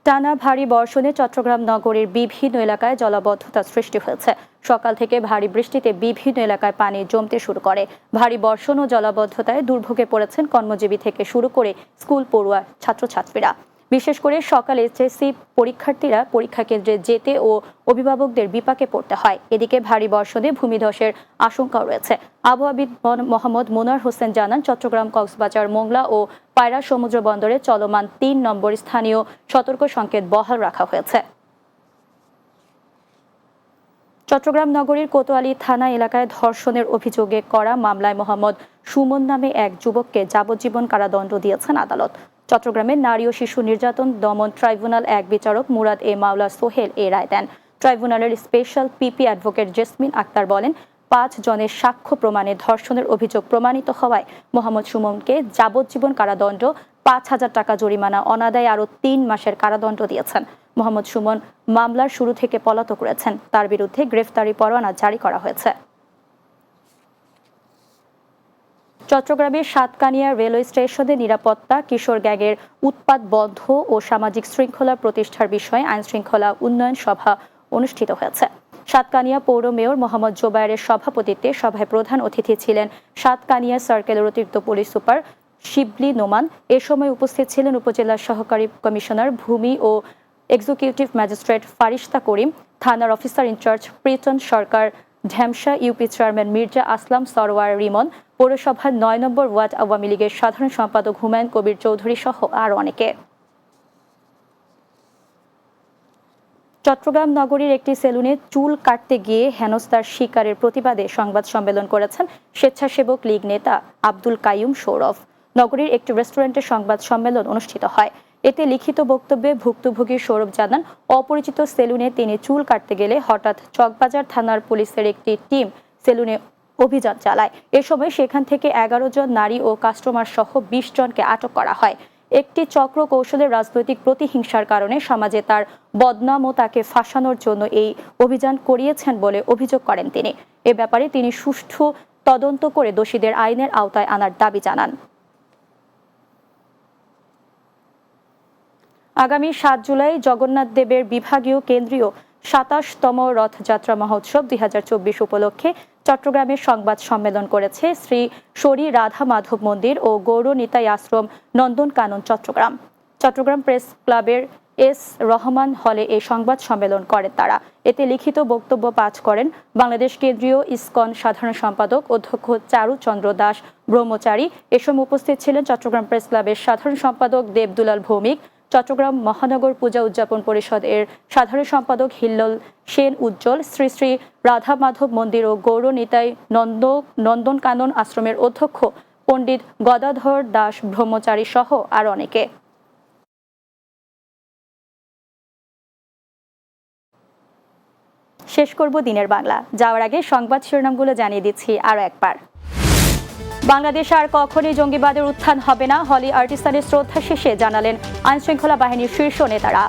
টানা ভারী বর্ষণে চট্টগ্রাম নগরীর বিভিন্ন এলাকায় জলাবদ্ধতা সৃষ্টি হয়েছে। সকাল থেকে ভারী বৃষ্টিতে বিভিন্ন এলাকায় পানি জমতে শুরু করে। ভারী বর্ষণ ও জলাবদ্ধতায় দুর্ভোগে পড়েছেন কর্মজীবী থেকে শুরু করে স্কুল পড়ুয়া ছাত্রছাত্রীরা। বিশেষ করে সকালে এইচএসসি পরীক্ষার্থীরা পরীক্ষা কেন্দ্রে যেতে ও অভিভাবকদের বিপাকে পড়তে হয়। এদিকে ভারী বর্ষণে ভূমিধসের আশঙ্কা রয়েছে। আবহাওয়াবিদ মোহাম্মদ মোনার হোসেন জানান, চট্টগ্রাম, কক্সবাজার, মোংলা ও পায়রা সমুদ্র বন্দরে চলমান ৩ নম্বর স্থানীয় সতর্ক সংকেত বহাল রাখা হয়েছে। চট্টগ্রাম নগরীর কোতোয়ালি থানা এলাকায় ধর্ষণের অভিযোগে করা মামলায় মোহাম্মদ সুমন নামে এক যুবককে যাবজ্জীবন কারাদণ্ড দিয়েছেন আদালত। চট্টগ্রামের নারী ও শিশু নির্যাতন দমন ট্রাইব্যুনাল এক বিচারক মুরাদ এ মাওলা সোহেল এ রায় দেন। ট্রাইব্যুনালের special PP advocate Jesmin Akter বলেন, ৫ জনের সাক্ষ্য প্রমাণে ধর্ষণের অভিযোগ প্রমাণিত হওয়ায় মোহাম্মদ সুমনকে যাবজ্জীবন কারাদণ্ড, ৫,০০০ টাকা জরিমানা, অনাদায়ে আরও ৩ মাসের কারাদণ্ড দিয়েছেন। মোহাম্মদ সুমন মামলার শুরু থেকে পলাতক রয়েছেন। তার বিরুদ্ধে গ্রেফতারি পরোয়ানা জারি করা হয়েছে। চট্টগ্রামের সাতকানিয়া রেলওয়ে স্টেশনে নিরাপত্তা, কিশোর গ্যাংয়ের উৎপাত বন্ধ ও সামাজিক শৃঙ্খলা প্রতিষ্ঠার বিষয়ে আইনশৃঙ্খলা উন্নয়ন সভা অনুষ্ঠিত হয়েছে। সাতকানিয়া পৌর মেয়র মোহাম্মদ জোবায়েরের সভাপতিত্বে সভায় প্রধান অতিথি ছিলেন সাতকানিয়া সার্কেলের অতিরিক্ত পুলিশ সুপার শিবলি নোমান। এ সময় উপস্থিত ছিলেন উপজেলা সহকারী কমিশনার ভূমি ও এক্সিকিউটিভ ম্যাজিস্ট্রেট ফারিস্তা করিম, থানার অফিসার ইনচার্জ প্রীতন সরকার, ঢ্যামসা ইউপি চেয়ারম্যান মির্জা আসলাম সরওয়ার রিমন, পৌরসভার ৯ নম্বর ওয়ার্ড আওয়ামী লীগের সাধারণ সম্পাদক হুমায়ুন কবির চৌধুরী সহ আরও অনেকে। চট্টগ্রাম নগরীর একটি সেলুনে চুল কাটতে গিয়ে হেনস্থার শিকারের প্রতিবাদে সংবাদ সম্মেলন করেছেন স্বেচ্ছাসেবক লীগ নেতা আব্দুল কাইয়ুম সৌরভ। নগরীর একটি রেস্টুরেন্টে সংবাদ সম্মেলন অনুষ্ঠিত হয়। এতে লিখিত বক্তব্যে ভুক্তভোগী সৌরভ জানান, অপরিচিত সেলুনে তিনি চুল কাটতে গেলে হঠাৎ চকবাজার থানার পুলিশের একটি টিম সেলুনে অভিযান চালায়। এ সময় সেখান থেকে ১১ জন নারী ও কাস্টমার সহ ২০ জনকে আটক করা হয়। একটি চক্র কৌশলের রাজনৈতিক প্রতিহিংসার কারণে সমাজে তার বদনাম ও তাকে ফাঁসানোর জন্য এই অভিযান করিয়েছেন বলে অভিযোগ করেন তিনি। এ ব্যাপারে তিনি সুষ্ঠু তদন্ত করে দোষীদের আইনের আওতায় আনার দাবি জানান। আগামী ৭ জুলাই জগন্নাথ দেবের বিভাগীয় কেন্দ্রীয় ২৭তম রথযাত্রা মহোৎসব ২০২৪ উপলক্ষে চট্টগ্রামে সংবাদ সম্মেলন করেছে শ্রী শরী রাধা মাধব মন্দির ও গৌর নিতাই আশ্রম নন্দনকানন চট্টগ্রাম। চট্টগ্রাম প্রেস ক্লাবের এস রহমান হলে এই সংবাদ সম্মেলন করেন তারা। এতে লিখিত বক্তব্য পাঠ করেন বাংলাদেশ কেন্দ্রীয় ইসকন সাধারণ সম্পাদক অধ্যক্ষ চারুচন্দ্র দাস ব্রহ্মচারী। এ সময় উপস্থিত ছিলেন চট্টগ্রাম প্রেস ক্লাবের সাধারণ সম্পাদক দেবদুলাল ভৌমিক, চট্টগ্রাম মহানগর পূজা উদযাপন পরিষদ এর সাধারণ সম্পাদক হিল্লোল সেন উজ্জ্বল, শ্রী শ্রী রাধা মাধব মন্দির ও গৌর নিতাই নন্দনকানন আশ্রমের অধ্যক্ষ পণ্ডিত গদাধর দাস ব্রহ্মচারী সহ আর অনেকে। শেষ করব দিনের বাংলা। যাওয়ার আগে সংবাদ শিরোনামগুলো জানিয়ে দিচ্ছি আরও একবার। বাংলাদেশে আর কখনই জঙ্গিবাদের উত্থান হবে না, হলি আর্টিসানের শ্রদ্ধা শেষে জানালেন আইনশৃঙ্খলা বাহিনীর শীর্ষ নেতারা।